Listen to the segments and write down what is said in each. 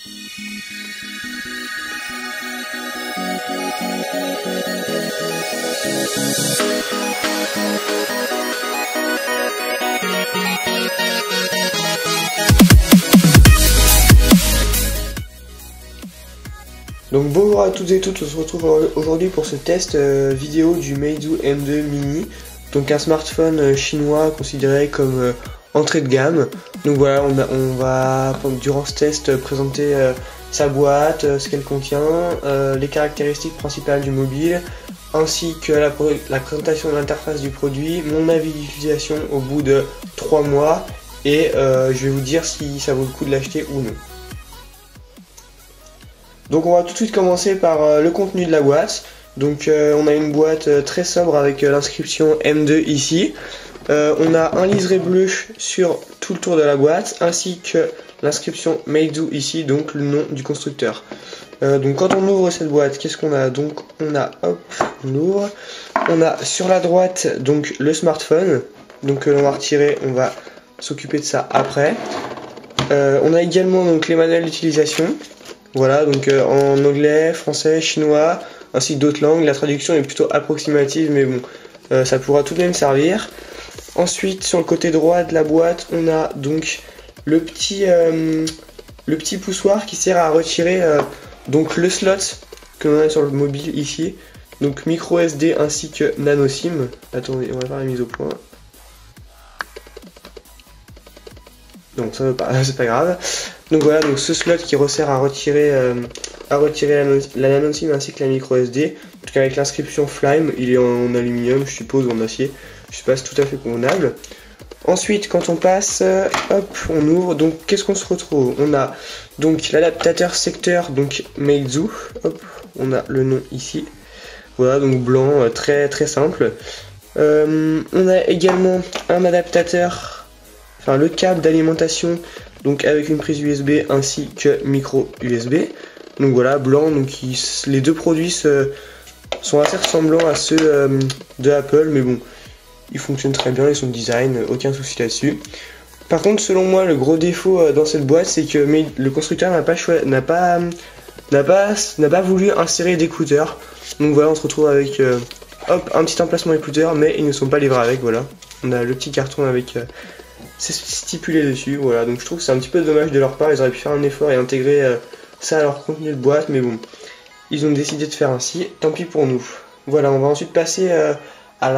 Donc bonjour à toutes et toutes, on se retrouve aujourd'hui pour ce test vidéo du Meizu M2 Mini, donc un smartphone chinois considéré comme entrée de gamme. Donc voilà, on va durant ce test présenter sa boîte, ce qu'elle contient, les caractéristiques principales du mobile, ainsi que la présentation de l'interface du produit, mon avis d'utilisation au bout de 3 mois, et je vais vous dire si ça vaut le coup de l'acheter ou non. Donc on va tout de suite commencer par le contenu de la boîte. Donc on a une boîte très sobre avec l'inscription M2 ici. On a un liseré bleu sur tout le tour de la boîte, ainsi que l'inscription Meizu ici, donc le nom du constructeur. Donc quand on ouvre cette boîte, qu'est-ce qu'on a? Donc on a, hop, on ouvre. On a sur la droite donc le smartphone, donc l'on va retirer, on va s'occuper de ça après. On a également donc les manuels d'utilisation. Voilà, donc en anglais, français, chinois, ainsi que d'autres langues. La traduction est plutôt approximative, mais bon, ça pourra tout de même servir. Ensuite, sur le côté droit de la boîte, on a donc le petit poussoir qui sert à retirer donc le slot que l'on a sur le mobile ici. Donc micro SD ainsi que nano SIM. Attendez, on va faire la mise au point. Donc ça veut pas, c'est pas grave. Donc voilà, donc ce slot qui resserre à retirer la nano SIM ainsi que la micro SD. Donc avec l'inscription Flame, il est en aluminium, je suppose, ou en acier. Je sais pas, c'est tout à fait convenable. Ensuite, quand on passe, hop, on ouvre. Donc qu'est-ce qu'on se retrouve? On a donc l'adaptateur secteur, donc Meizu. Hop, on a le nom ici. Voilà, donc blanc, très très simple. On a également un adaptateur, enfin le câble d'alimentation, donc avec une prise USB ainsi que micro USB. Donc voilà, blanc, donc les deux produits sont assez ressemblants à ceux de Apple, mais bon, ils fonctionnent très bien, ils sont design, aucun souci là-dessus. Par contre, selon moi, le gros défaut dans cette boîte, c'est que le constructeur n'a pas voulu insérer d'écouteurs. Donc voilà, on se retrouve avec hop, un petit emplacement écouteur, mais ils ne sont pas livrés avec. Voilà, on a le petit carton avec c'est stipulé dessus. Voilà, donc je trouve que c'est un petit peu dommage de leur part. Ils auraient pu faire un effort et intégrer ça à leur contenu de boîte, mais bon, ils ont décidé de faire ainsi. Tant pis pour nous. Voilà, on va ensuite passer à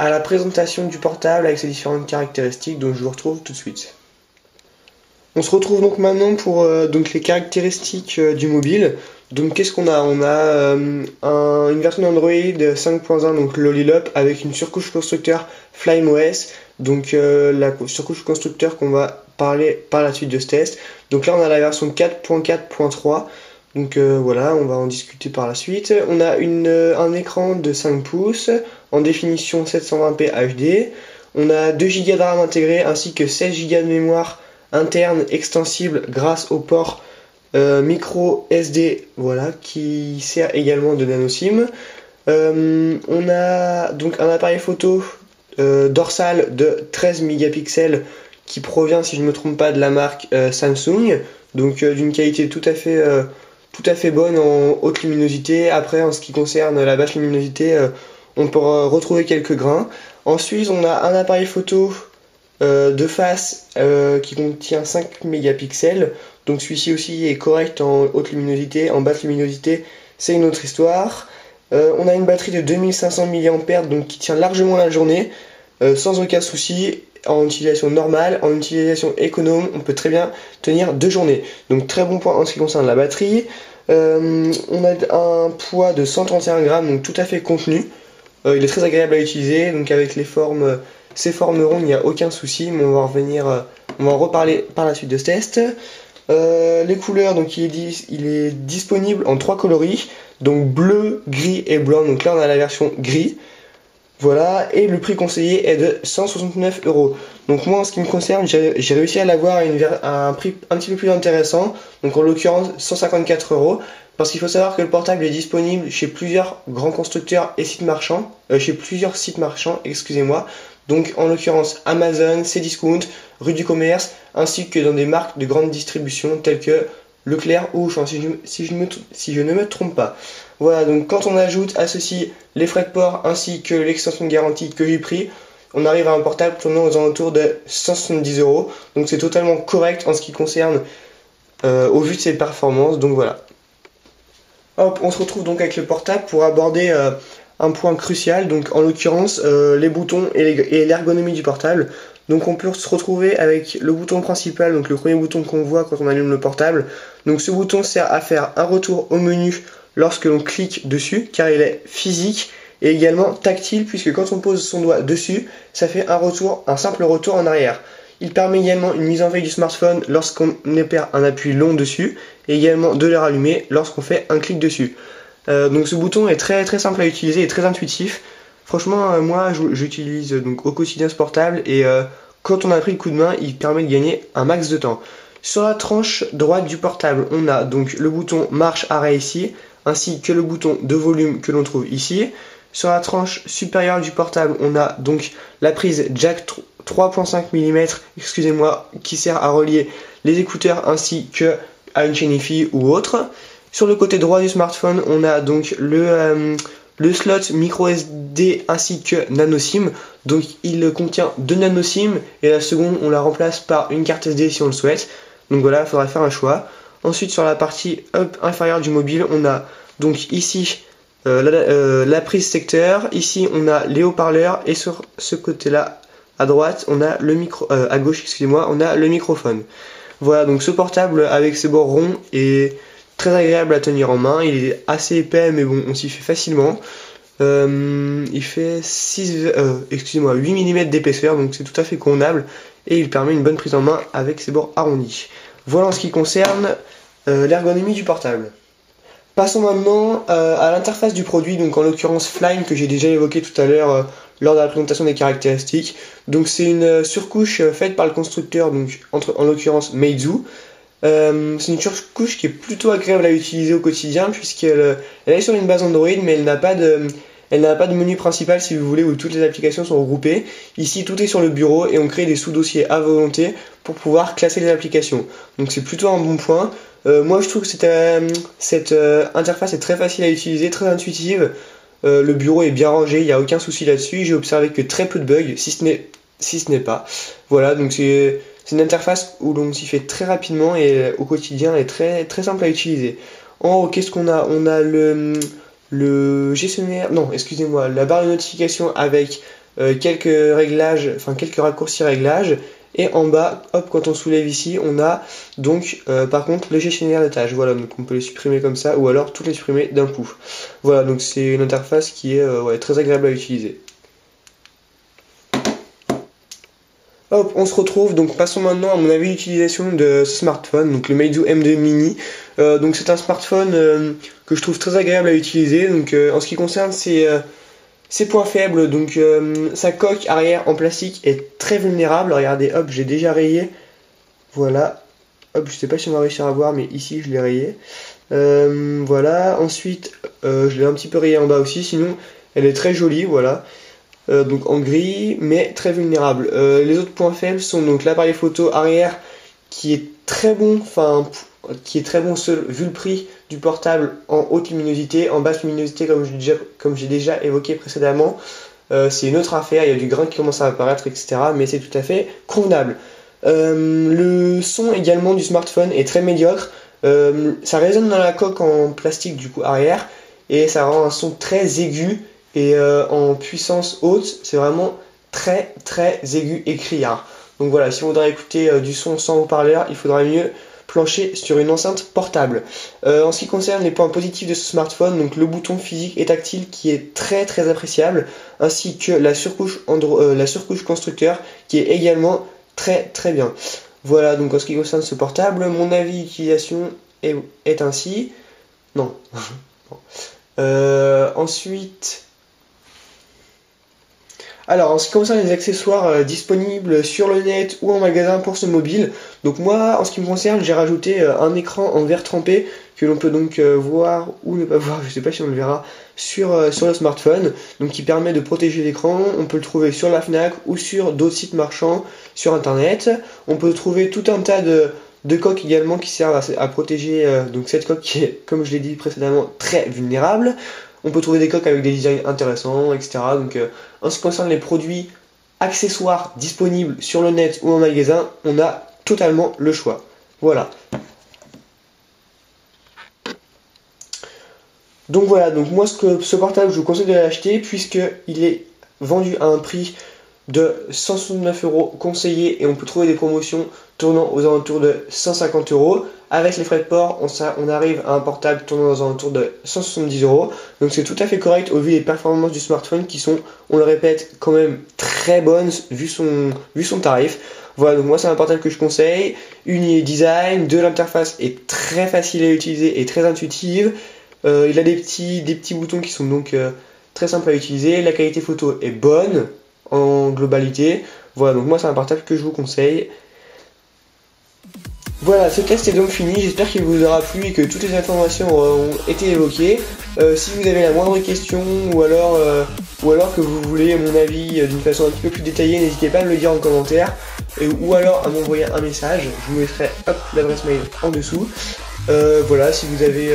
la présentation du portable avec ses différentes caractéristiques, donc je vous retrouve tout de suite. On se retrouve donc maintenant pour donc les caractéristiques du mobile. Donc qu'est-ce qu'on a? On a une version d'Android 5.1, donc Lolilop, avec une surcouche constructeur FlymeOS, donc la surcouche constructeur qu'on va parler par la suite de ce test. Donc là on a la version 4.4.3. Donc voilà, on va en discuter par la suite. On a un écran de 5 pouces en définition 720p HD. On a 2 Go de RAM intégré ainsi que 16 Go de mémoire interne extensible grâce au port micro SD, voilà, qui sert également de nano SIM. On a donc un appareil photo dorsal de 13 mégapixels qui provient, si je ne me trompe pas, de la marque Samsung, donc d'une qualité tout à fait bonne en haute luminosité. Après, en ce qui concerne la basse luminosité, on peut retrouver quelques grains. Ensuite, on a un appareil photo de face qui contient 5 mégapixels. Donc celui-ci aussi est correct en haute luminosité. En basse luminosité, c'est une autre histoire. On a une batterie de 2500 mAh, donc qui tient largement la journée, sans aucun souci. En utilisation normale, en utilisation économe, on peut très bien tenir 2 journées. Donc très bon point en ce qui concerne la batterie. On a un poids de 131 grammes, donc tout à fait contenu. Il est très agréable à utiliser, donc avec ces formes rondes, il n'y a aucun souci, mais on va en reparler par la suite de ce test. Les couleurs, donc il est disponible en 3 coloris, donc bleu, gris et blanc. Donc là on a la version gris. Voilà, et le prix conseillé est de 169 €. Donc moi en ce qui me concerne, j'ai réussi à l'avoir à un prix un petit peu plus intéressant, donc en l'occurrence 154 €, parce qu'il faut savoir que le portable est disponible chez plusieurs grands constructeurs et sites marchands, excusez-moi. donc en l'occurrence Amazon, Cdiscount, Rue du Commerce, ainsi que dans des marques de grande distribution telles que Leclerc ou Auchan, si je ne me trompe pas. Voilà, donc quand on ajoute à ceci les frais de port ainsi que l'extension de garantie que j'ai pris, on arrive à un portable tournant aux alentours de 170 €. Donc c'est totalement correct en ce qui concerne au vu de ses performances. Donc voilà. Hop, on se retrouve donc avec le portable pour aborder un point crucial, donc en l'occurrence les boutons et l'ergonomie du portable. Donc on peut se retrouver avec le bouton principal, donc le premier bouton qu'on voit quand on allume le portable. Donc ce bouton sert à faire un retour au menu lorsque l'on clique dessus, car il est physique et également tactile, puisque quand on pose son doigt dessus, ça fait un simple retour en arrière. Il permet également une mise en veille du smartphone lorsqu'on opère un appui long dessus, et également de le rallumer lorsqu'on fait un clic dessus. Donc ce bouton est très simple à utiliser et très intuitif. Franchement, moi j'utilise donc au quotidien ce portable et quand on a pris le coup de main, il permet de gagner un max de temps. Sur la tranche droite du portable, on a donc le bouton marche-arrêt ici, ainsi que le bouton de volume que l'on trouve ici. Sur la tranche supérieure du portable, on a donc la prise jack 3.5 mm, excusez-moi, qui sert à relier les écouteurs ainsi que à une chaîne Wi-Fi ou autre. Sur le côté droit du smartphone, on a donc le slot micro SD ainsi que nano SIM. Donc il contient 2 nano SIM et la seconde on la remplace par une carte SD si on le souhaite. Donc voilà, il faudra faire un choix. Ensuite sur la partie inférieure du mobile, on a donc ici la prise secteur. Ici on a les haut-parleurs et sur ce côté-là à droite on a le micro, à gauche excusez-moi, on a le microphone. Voilà, donc ce portable avec ses bords ronds est très agréable à tenir en main. Il est assez épais mais bon, on s'y fait facilement. Il fait 8 mm d'épaisseur, donc c'est tout à fait convenable et il permet une bonne prise en main avec ses bords arrondis. Voilà en ce qui concerne l'ergonomie du portable. Passons maintenant à l'interface du produit, donc en l'occurrence Flyme que j'ai déjà évoqué tout à l'heure lors de la présentation des caractéristiques. Donc c'est une surcouche faite par le constructeur, donc en l'occurrence Meizu. C'est une surcouche qui est plutôt agréable à utiliser au quotidien puisqu'elle est sur une base Android mais elle n'a pas de menu principal si vous voulez où toutes les applications sont regroupées. Ici tout est sur le bureau et on crée des sous-dossiers à volonté pour pouvoir classer les applications. Donc c'est plutôt un bon point. Moi je trouve que cette interface est très facile à utiliser, très intuitive. Le bureau est bien rangé, il n'y a aucun souci là-dessus. J'ai observé que très peu de bugs, si ce n'est pas. Voilà, donc c'est une interface où l'on s'y fait très rapidement et au quotidien elle est très simple à utiliser. En haut, qu'est-ce qu'on a? On a le gestionnaire, non, excusez-moi, la barre de notification avec quelques réglages, enfin quelques raccourcis réglages. Et en bas, hop, quand on soulève ici, on a donc par contre le gestionnaire de tâches. Voilà, donc on peut les supprimer comme ça ou alors tout les supprimer d'un coup. Voilà, donc c'est une interface qui est très agréable à utiliser. Hop, on se retrouve, donc passons maintenant à mon avis d'utilisation de ce smartphone, donc le Meizu M2 Mini. Donc c'est un smartphone que je trouve très agréable à utiliser. Donc en ce qui concerne ses points faibles, donc sa coque arrière en plastique est très vulnérable. Regardez, hop, j'ai déjà rayé. Voilà. Hop, je sais pas si on va réussir à voir, mais ici je l'ai rayé. Voilà. Ensuite, je l'ai un petit peu rayé en bas aussi. Sinon, elle est très jolie. Voilà. Donc en gris, mais très vulnérable. Les autres points faibles sont donc l'appareil photo arrière qui est très bon, vu le prix du portable en haute luminosité, en basse luminosité comme j'ai déjà évoqué précédemment. C'est une autre affaire, il y a du grain qui commence à apparaître, etc. Mais c'est tout à fait convenable. Le son également du smartphone est très médiocre. Ça résonne dans la coque en plastique du coup arrière et ça rend un son très aigu et en puissance haute. C'est vraiment très aigu et criard. Donc voilà, si on voudrait écouter du son sans haut-parleur, il faudra mieux plancher sur une enceinte portable. En ce qui concerne les points positifs de ce smartphone, donc le bouton physique et tactile qui est très appréciable, ainsi que la surcouche constructeur qui est également très bien. Voilà, donc en ce qui concerne ce portable, mon avis d'utilisation est ainsi. Non. Ensuite, Alors, en ce qui concerne les accessoires disponibles sur le net ou en magasin pour ce mobile, donc moi, en ce qui me concerne, j'ai rajouté un écran en verre trempé que l'on peut donc voir ou ne pas voir, je sais pas si on le verra, sur le smartphone, donc qui permet de protéger l'écran. On peut le trouver sur la Fnac ou sur d'autres sites marchands sur internet. On peut trouver tout un tas de coques également qui servent à protéger donc cette coque qui est, comme je l'ai dit précédemment, très vulnérable. On peut trouver des coques avec des designs intéressants, etc. Donc en ce qui concerne les produits accessoires disponibles sur le net ou en magasin, on a totalement le choix. Voilà. Donc voilà, donc moi ce portable je vous conseille de l'acheter puisqu'il est vendu à un prix de 169 € conseillé et on peut trouver des promotions tournant aux alentours de 150 €. Avec les frais de port, on arrive à un portable tournant aux alentours de 170 €. Donc c'est tout à fait correct au vu des performances du smartphone qui sont, on le répète, quand même très bonnes vu son tarif. Voilà, donc moi c'est un portable que je conseille. Uni design, de l'interface est très facile à utiliser et très intuitive. Il a des petits boutons qui sont donc très simples à utiliser. La qualité photo est bonne en globalité. Voilà, donc moi c'est un portable que je vous conseille. Voilà, ce test est donc fini, j'espère qu'il vous aura plu et que toutes les informations ont été évoquées. Si vous avez la moindre question ou alors que vous voulez mon avis d'une façon un petit peu plus détaillée, n'hésitez pas à me le dire en commentaire ou alors à m'envoyer un message, je vous mettrai l'adresse mail en dessous. Voilà, si vous avez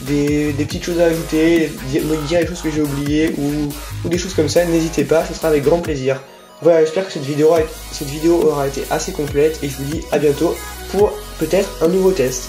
des petites choses à ajouter, me dire les choses que j'ai oubliées ou des choses comme ça, n'hésitez pas, ce sera avec grand plaisir. Voilà, j'espère que cette vidéo aura été assez complète et je vous dis à bientôt pour peut-être un nouveau test.